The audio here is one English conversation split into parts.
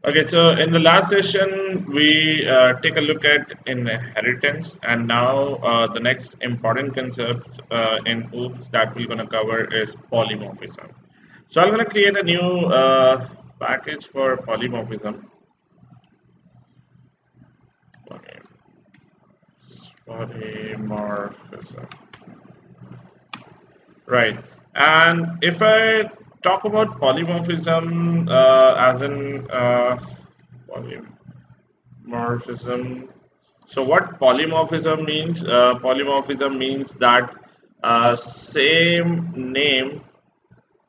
Okay, so in the last session, we take a look at inheritance, and now the next important concept in OOPS that we're going to cover is polymorphism. So I'm going to create a new package for polymorphism. Okay, polymorphism. Right. And if I talk about polymorphism as in polymorphism, so what polymorphism means? Polymorphism means that same name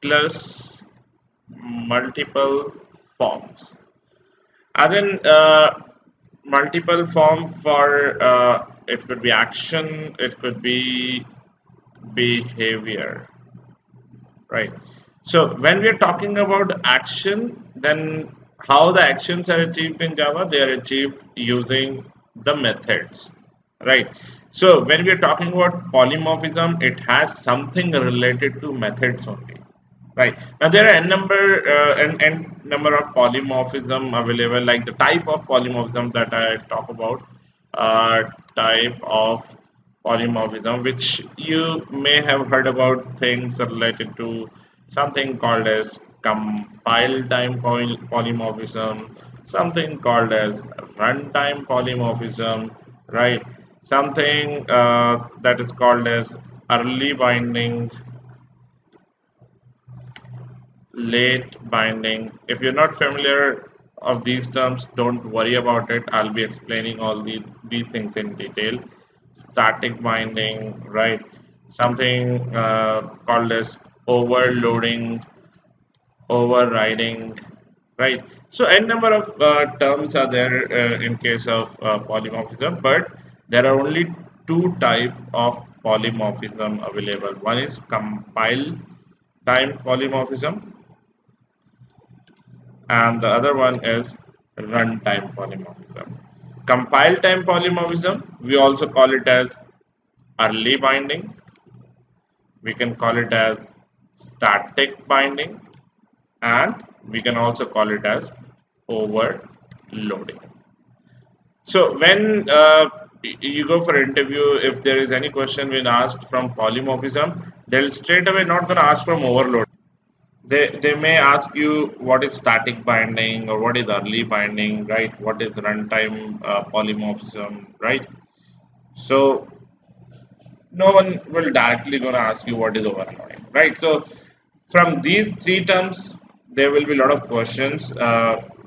plus multiple forms. As in multiple form for it could be action, it could be behavior. Right. So when we are talking about action, then how the actions are achieved in Java, they are achieved using the methods. Right. So when we are talking about polymorphism, it has something related to methods only. Right. Now there are n number of polymorphism available, like the type of polymorphism that I talk about, type of polymorphism, which you may have heard about things related to something called as compile time polymorphism, something called as runtime polymorphism, right? Something that is called as early binding, late binding. If you're not familiar of these terms, don't worry about it. I'll be explaining all these things in detail. Static binding, right? Something called as overloading, overriding, right? So n number of terms are there in case of polymorphism, but there are only two type of polymorphism available. One is compile time polymorphism, and the other one is runtime polymorphism. Compile time polymorphism, we also call it as early binding. We can call it as static binding, and we can also call it as overloading. So when you go for interview, if there is any question when asked from polymorphism, they'll straight away not going to ask from overload. They may ask you what is static binding or what is early binding, right? What is runtime polymorphism, right? So no one will directly going to ask you what is overloading, right? So from these three terms, there will be a lot of questions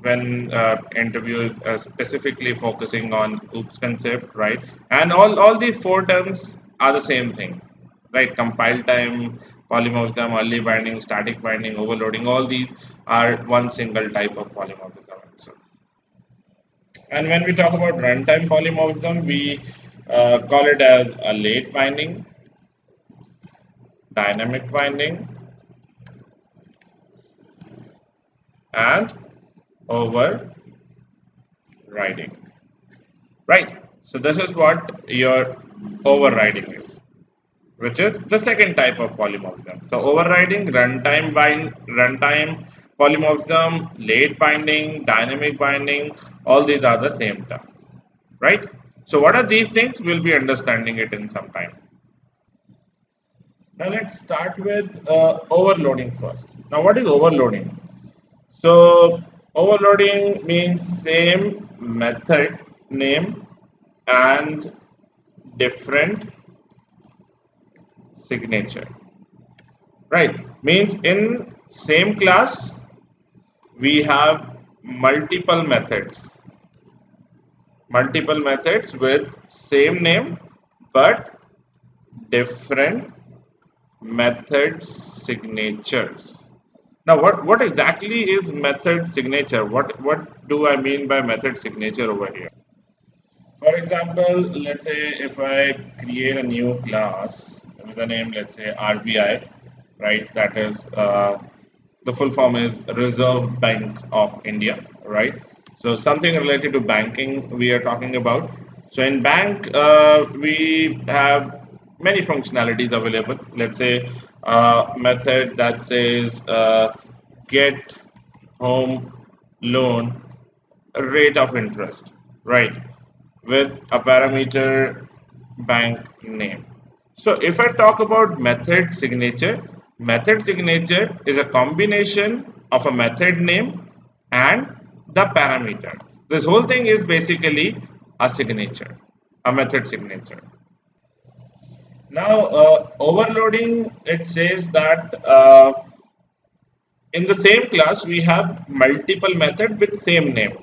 when interview is specifically focusing on OOPS concept, right? And all these four terms are the same thing, right? Compile time, polymorphism, early binding, static binding, overloading, all these are one single type of polymorphism. So, and when we talk about runtime polymorphism, we call it as a late binding, dynamic binding, and overriding, right? So this is what your overriding is, which is the second type of polymorphism. So overriding, runtime polymorphism, late binding, dynamic binding, all these are the same terms, right? So what are these things? We'll be understanding it in some time. Now let's start with overloading first. Now what is overloading? So overloading means same method name and different signature, right? Means in same class we have multiple methods with same name but different method signatures. Now, what exactly is method signature? What do I mean by method signature over here? For example, let's say if I create a new class with a name, let's say RBI, right? That is the full form is Reserve Bank of India, right? So something related to banking we are talking about. So in bank, we have many functionalities available. Let's say method that says get home loan, rate of interest, right, with a parameter bank name. So if I talk about method signature is a combination of a method name and the parameter. This whole thing is basically a signature, a method signature. Now, overloading, it says that in the same class we have multiple method with same name.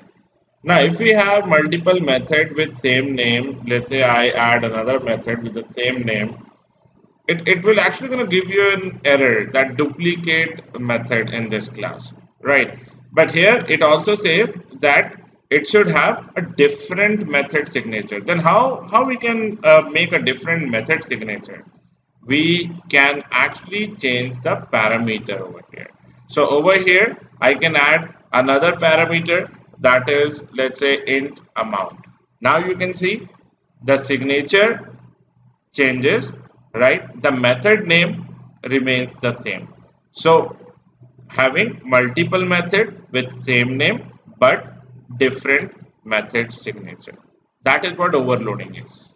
Now if we have multiple method with same name, let's say I add another method with the same name, it will actually going to give you an error that duplicate method in this class, right? But here it also says that it should have a different method signature. Then how we can make a different method signature? We can actually change the parameter over here. So over here I can add another parameter, that is, let's say, int amount. Now you can see the signature changes, right? The method name remains the same. So having multiple method with same name but different method signature, that is what overloading is.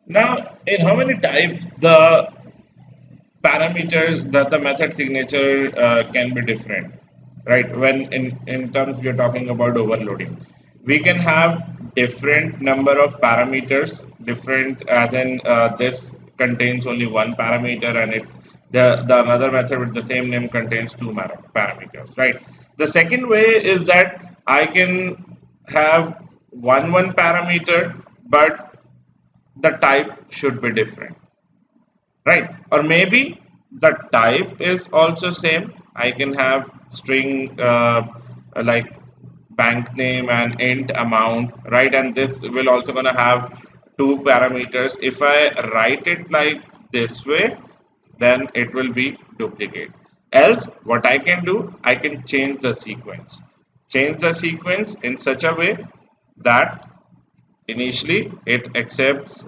Now, in how many types the parameter that the method signature can be different, right? When in terms we are talking about overloading, we can have different number of parameters, different as in this contains only one parameter, and the another method with the same name contains two parameters, right? The second way is that I can have one parameter, but the type should be different, right? Or maybe the type is also same. I can have string like bank name and int amount, right? And this will also gonna have two parameters. If I write it like this way, then it will be duplicate. Else what I can do, I can change the sequence in such a way that initially it accepts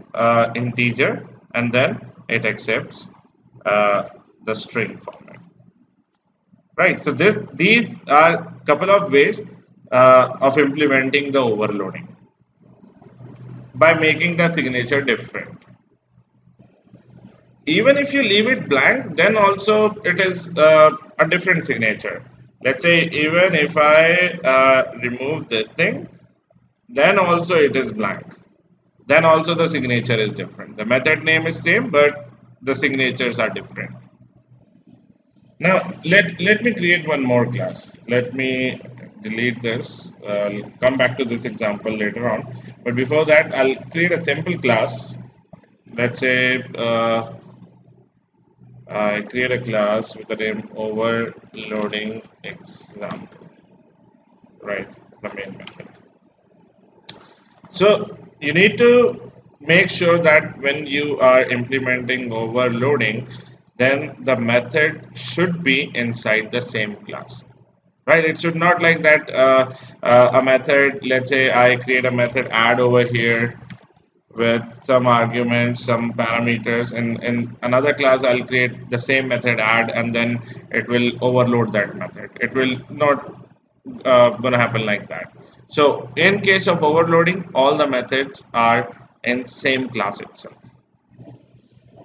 integer, and then it accepts uh, the string format, right? So these are couple of ways of implementing the overloading by making the signature different. Even if you leave it blank, then also it is a different signature. Let's say even if I remove this thing, then also it is blank, then also the signature is different. The method name is same, but the signatures are different. Now let me create one more class. Let me delete this. I'll come back to this example later on. But before that, I'll create a simple class. Let's say I create a class with the name overloading example. Right, the main method. So you need to make sure that when you are implementing overloading, then the method should be inside the same class, right? It should not like that a method, let's say I create a method add over here with some arguments, some parameters, and in another class I'll create the same method add, and then it will overload that method. It will not gonna happen like that. So in case of overloading, all the methods are in same class itself.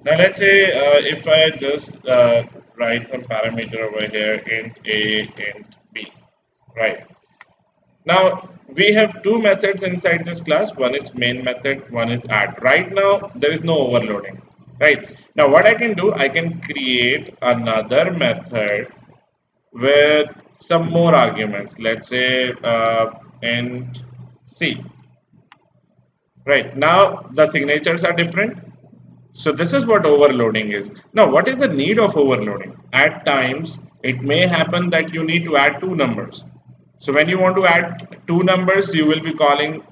Now let's say if I just write some parameter over here, int a, int b, right? Now we have two methods inside this class. One is main method, one is add. Right now there is no overloading. Right now, what I can do, I can create another method with some more arguments. Let's say int c. Right now the signatures are different. So this is what overloading is. Now, what is the need of overloading? At times, it may happen that you need to add two numbers. So when you want to add two numbers, you will be calling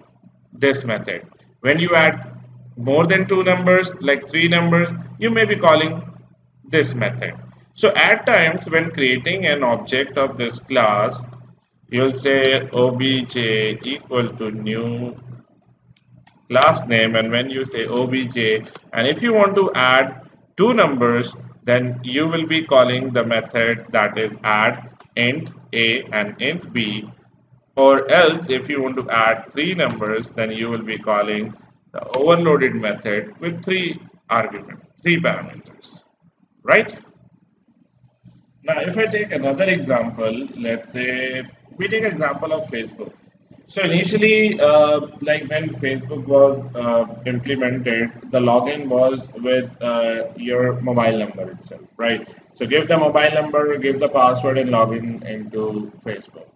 this method. When you add more than two numbers, like three numbers, you may be calling this method. So at times, when creating an object of this class, you'll say obj equal to new class name, and when you say obj, and if you want to add two numbers, then you will be calling the method that is add int a and int b Or else, if you want to add three numbers, then you will be calling the overloaded method with three arguments, three parameters, right? Now, if I take another example, let's say we take example of Facebook. So initially, like when Facebook was implemented, the login was with your mobile number itself, right? So give the mobile number, give the password, and login into Facebook.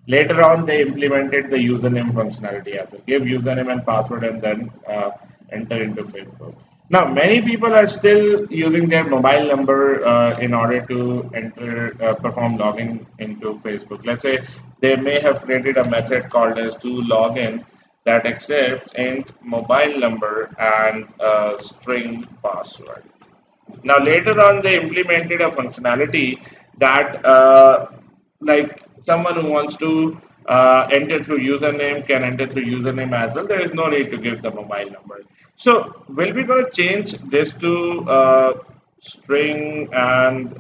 Later on, they implemented the username functionality as well. Give username and password, and then enter into Facebook. Now, many people are still using their mobile number in order to enter, perform login into Facebook. Let's say they may have created a method called as to login that accepts int mobile number and string password. Now later on, they implemented a functionality that like someone who wants to enter through username can enter through username as well. There is no need to give the mobile number. So will we going to change this to string and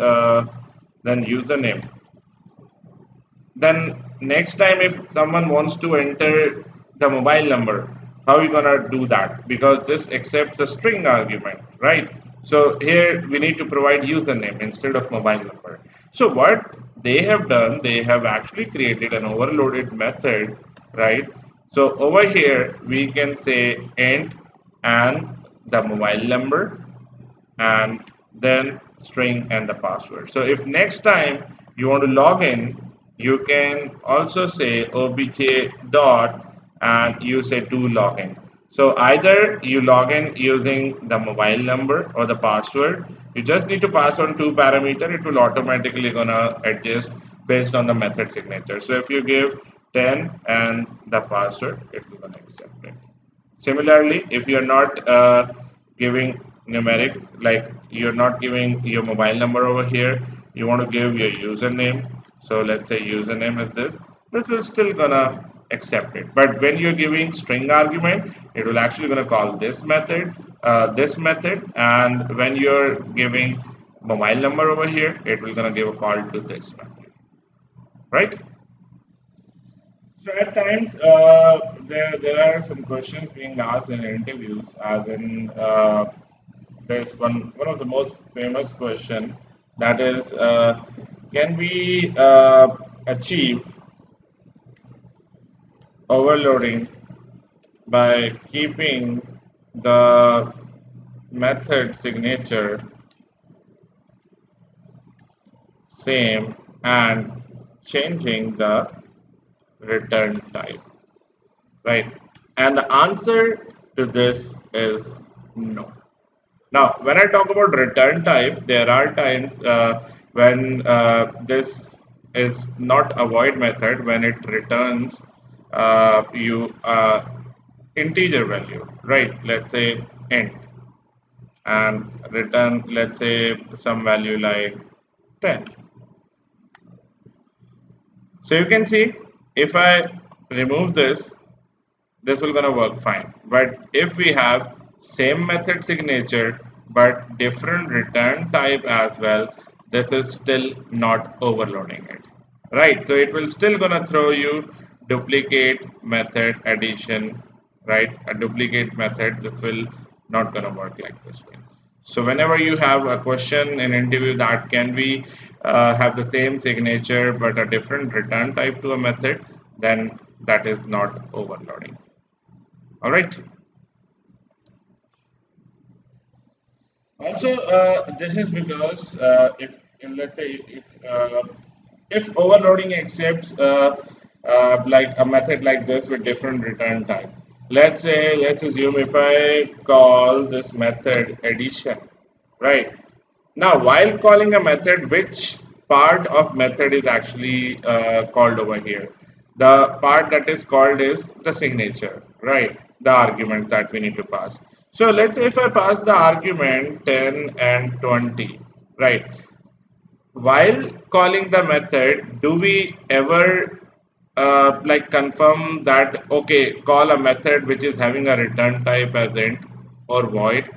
then username? Then next time if someone wants to enter the mobile number, how are you gonna do that? Because this accepts a string argument, right? So here we need to provide username instead of mobile number. So what they have done, they have actually created an overloaded method, right? So over here we can say int and the mobile number and then string and the password. So if next time you want to log in, you can also say obj dot and you say to login. So either you log in using the mobile number or the password. You just need to pass on two parameter. It will automatically gonna adjust based on the method signature. So if you give 10 and the password, it will gonna accept it. Similarly, if you're not giving numeric, like you're not giving your mobile number over here, you want to give your username. So let's say username is this will still gonna accept it. But when you're giving string argument, it will actually gonna call this method, and when you're giving mobile number over here, it will gonna give a call to this method, right? So at times, there are some questions being asked in interviews, as in there's one of the most famous question that is, can we achieve overloading by keeping the method signature same and changing the return type, right? And the answer to this is no. Now, when I talk about return type, there are times when this is not a void method when it returns you integer value, right? Let's say int and return, let's say some value like 10. So you can see if I remove this will gonna work fine. But if we have same method signature but different return type as well, this is still not overloading it, right? So it will still gonna throw you duplicate method addition, right? A duplicate method. This will not gonna work like this way. So whenever you have a question in interview that can be have the same signature but a different return type to a method, then that is not overloading. All right. Also, this is because if let's say if overloading accepts like a method like this with different return type. Let's assume if I call this method addition, right? Now, while calling a method, which part of method is actually called over here? The part that is called is the signature, right? The arguments that we need to pass. So let's say if I pass the argument 10 and 20, right? While calling the method, do we ever like confirm that okay, call a method which is having a return type as int or void,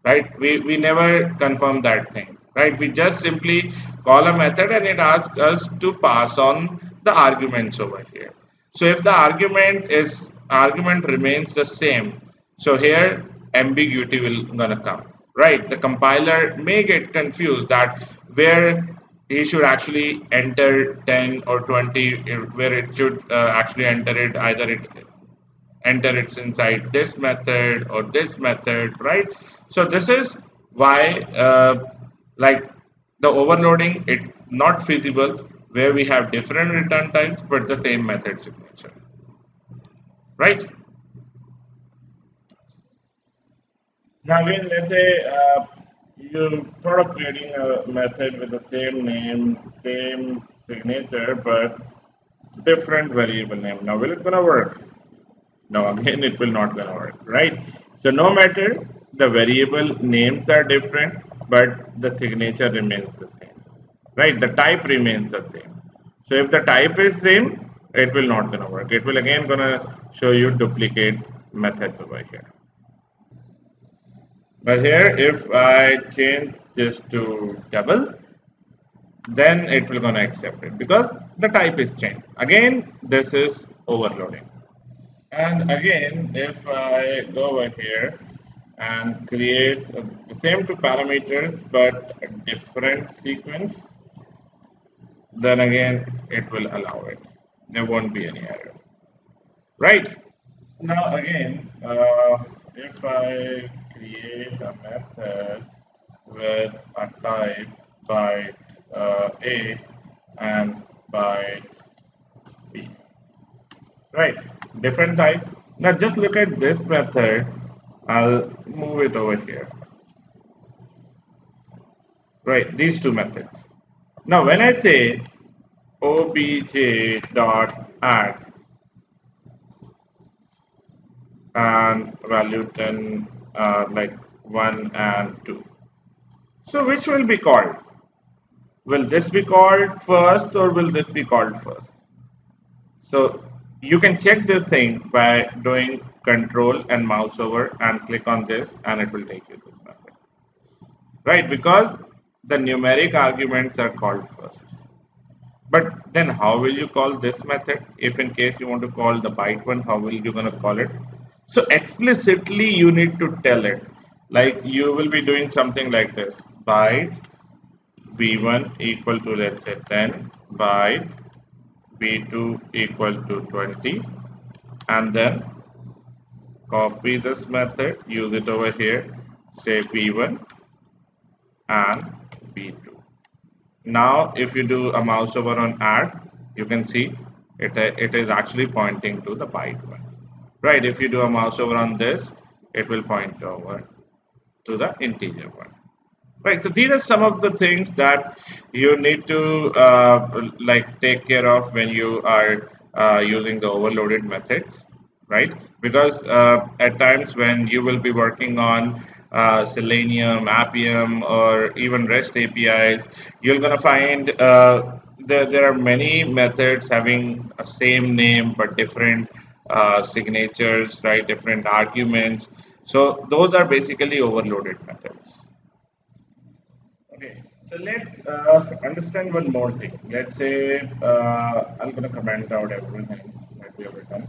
right? We never confirm that thing, right? We just simply call a method and it asks us to pass on the arguments over here. So if the argument remains the same, so here ambiguity will gonna come, right? The compiler may get confused that where he should actually enter 10 or 20, where it should actually enter it, either it enter it's inside this method or this method, right? So this is why like the overloading, it's not feasible where we have different return types but the same method signature, right? Now again, let's say you thought of creating a method with the same name, same signature, but different variable name. Now will it gonna work? No, again, it will not gonna work, right? So no matter the variable names are different, but the signature remains the same, right? The type remains the same. So if the type is same, it will not gonna work. It will again gonna show you duplicate methods over here. But here, if I change this to double, then it will gonna accept it because the type is changed. Again, this is overloading. And again, if I go over here and create the same two parameters but a different sequence, then again it will allow it. There won't be any error, right? Now again, if I create a method with a type byte A and byte B, right? Different type. Now just look at this method. I'll move it over here. Right, these two methods. Now when I say obj dot add and value 10 like 1 and 2. So which will be called? Will this be called first or will this be called first? So you can check this thing by doing control and mouse over and click on this and it will take you this method. Right, because the numeric arguments are called first. But then how will you call this method? If in case you want to call the byte one, how will you gonna call it? So explicitly you need to tell it. Like you will be doing something like this. Byte b1 equal to let's say 10, byte b2 equal to 20, and then copy this method, use it over here, say b1 and b2. Now if you do a mouse over on add, you can see it is actually pointing to the byte one, right? If you do a mouse over on this, it will point over to the integer one, right? So these are some of the things that you need to like take care of when you are using the overloaded methods, right? Because at times when you will be working on Selenium, Appium, or even REST APIs, you're gonna find there are many methods having a same name but different signatures, right? Different arguments. So those are basically overloaded methods. Okay, so let's understand one more thing. Let's say I'm gonna comment out everything that we have written.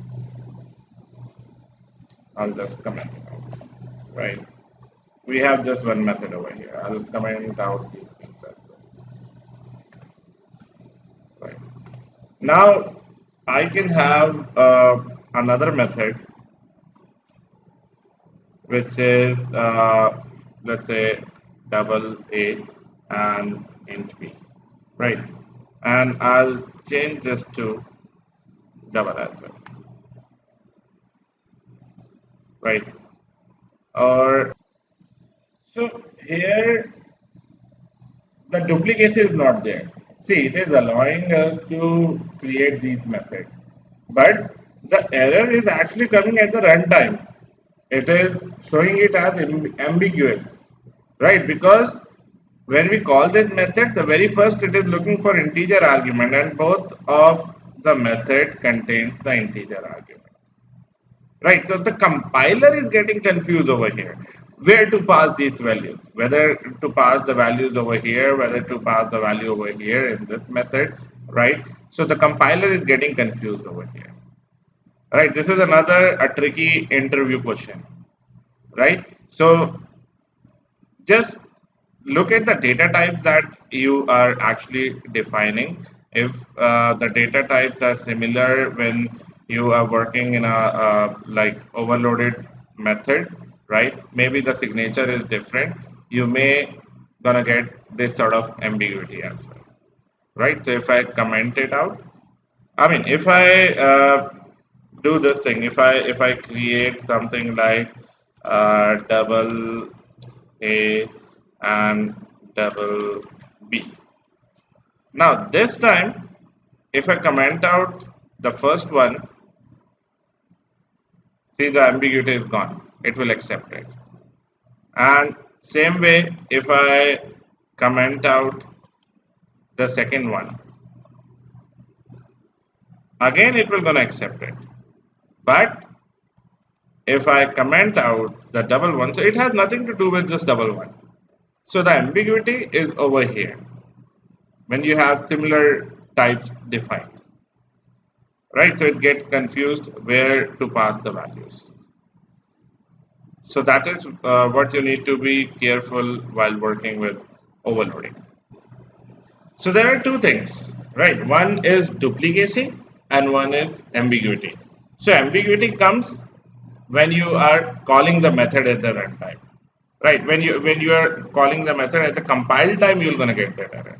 I'll just comment it out, right? We have just one method over here. I'll comment out these things as well, right? Now I can have another method which is let's say double A and int B, right? And I'll change this to double as well, right? Or so here the duplication is not there. See, it is allowing us to create these methods, but the error is actually coming at the runtime. It is showing it as ambiguous, right? Because when we call this method, the very first it is looking for integer argument, and both of the method contains the integer argument. Right, so the compiler is getting confused over here. Where to pass these values? Whether to pass the values over here, whether to pass the value over here in this method, right? So the compiler is getting confused over here. right? This is another a tricky interview question, right? So just look at the data types that you are actually defining. If the data types are similar when you are working in a like overloaded method, right? Maybe the signature is different. You may gonna get this sort of ambiguity as well, right? So if I comment it out, I mean, if I do this thing, if I create something like double A and double B. Now this time, if I comment out the first one, see the ambiguity is gone. It will accept it. And same way, if I comment out the second one, again it will gonna accept it. But if I comment out the double one, so it has nothing to do with this double one. So the ambiguity is over here when you have similar types defined, right? So it gets confused where to pass the values. So that is what you need to be careful while working with overloading. So there are two things, right? One is duplicacy and one is ambiguity. So ambiguity comes when you are calling the method at the runtime, right? When you are calling the method at the compile time, you're gonna get that error,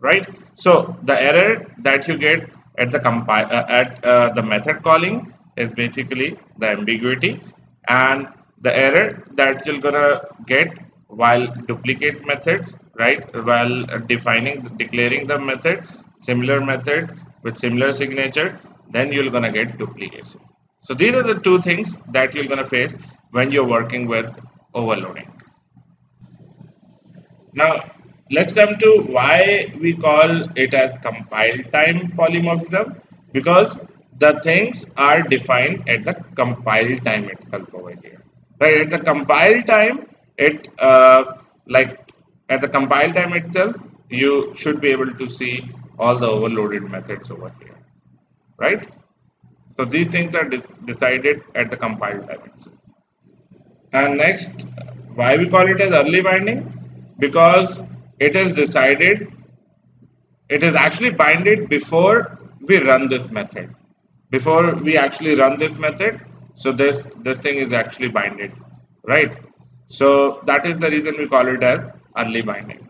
right? So the error that you get at the compile at the method calling is basically the ambiguity, and the error that you're gonna get while duplicate methods, right? While defining declaring the method, similar method with similar signature, then you're gonna get duplication. So these are the two things that you're gonna face when you're working with overloading. Now, let's come to why we call it as compile time polymorphism, because the things are defined at the compile time itself over here. Right, at the compile time, like at the compile time itself, you should be able to see all the overloaded methods over here, right? So these things are decided at the compile time itself. And next, why we call it as early binding? Because it is decided, it is actually binded before we run this method. Before we actually run this method, so this thing is actually binded, right? So that is the reason we call it as early binding.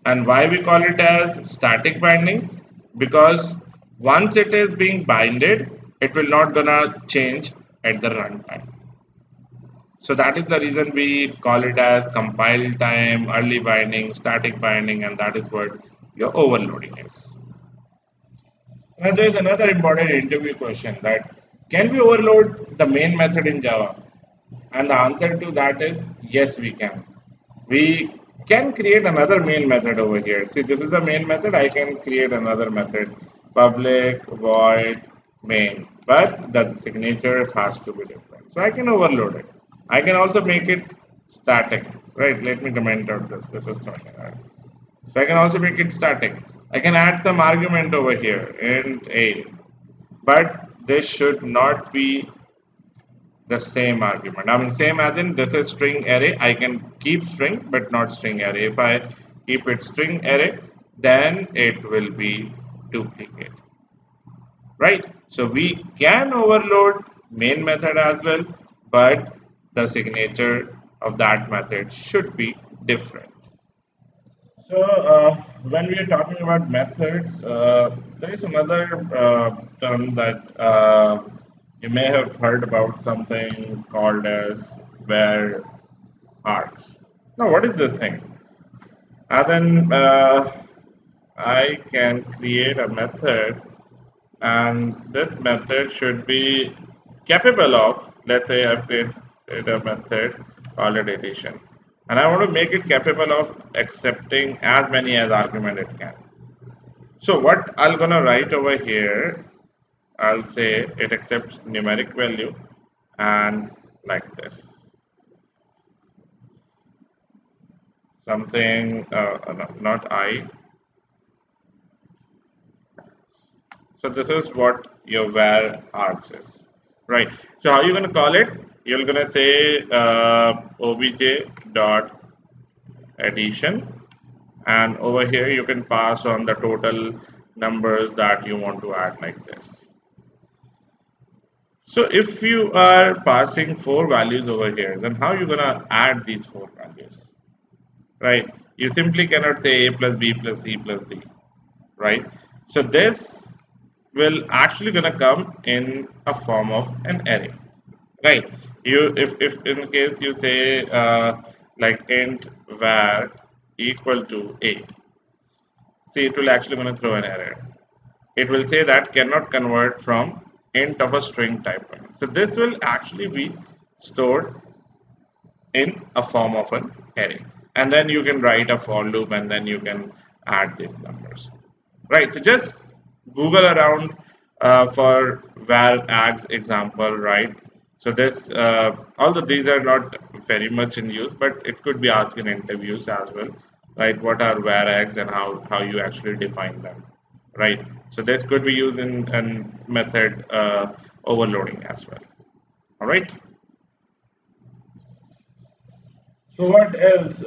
And why we call it as static binding? Because once it is being binded, it will not gonna change at the runtime. So that is the reason we call it as compile time, early binding, static binding, and that is what your overloading is. Now there is another important interview question that can we overload the main method in Java? And the answer to that is yes, we can. We can create another main method over here. See, this is the main method. I can create another method, public void main, but the signature has to be different. So I can overload it. I can also make it static, right? Let me comment out this. This is 29. So I can also make it static. I can add some argument over here int a, but this should not be the same argument. I mean, same as in this is string array. I can keep string, but not string array. If I keep it string array, then it will be duplicate, right? So we can overload main method as well, but the signature of that method should be different. So when we are talking about methods, there is another term that you may have heard about, something called as where args. Now, what is this thing? As in, I can create a method, and this method should be capable of, let's say I've created a method called addition, and I want to make it capable of accepting as many as argument it can. So what I'm gonna write over here, I'll say it accepts numeric value and like this, something no, not I. So this is what your var args is, right? So how are you going to call it? You're going to say obj dot addition, and over here you can pass on the total numbers that you want to add like this. So if you are passing four values over here, then how are you going to add these four values, right? You simply cannot say a plus b plus c plus d, right? So this will actually going to come in a form of an array, right? You if in case you say like int var equal to a, see it will actually going to throw an error. It will say that cannot convert from int of a string type. So this will actually be stored in a form of an array, and then you can write a for loop and then you can add these numbers, right? So just google around for var ags example, right? So this although these are not very much in use, but it could be asked in interviews as well, right? What are var ags and how you actually define them, right? So this could be used in method overloading as well. All right. So what else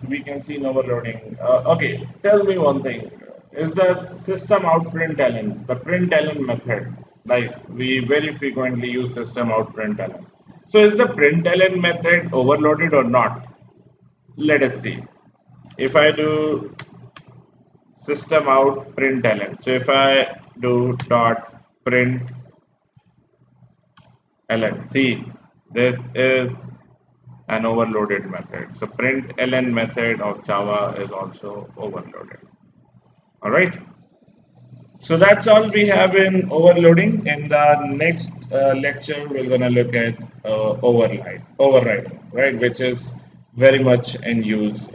we can see in overloading? Okay, tell me one thing. Is the system out println, the println method, like we very frequently use system out println. So is the println method overloaded or not? Let us see. If I do system out println, so if I do dot println, see this is an overloaded method. So println method of Java is also overloaded. All right. So that's all we have in overloading. In the next lecture, we're gonna look at overriding, right? Which is very much in use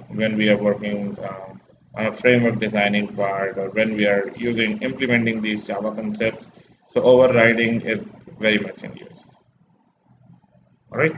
when we are working on a framework designing part, or when we are using implementing these Java concepts. So overriding is very much in use. All right.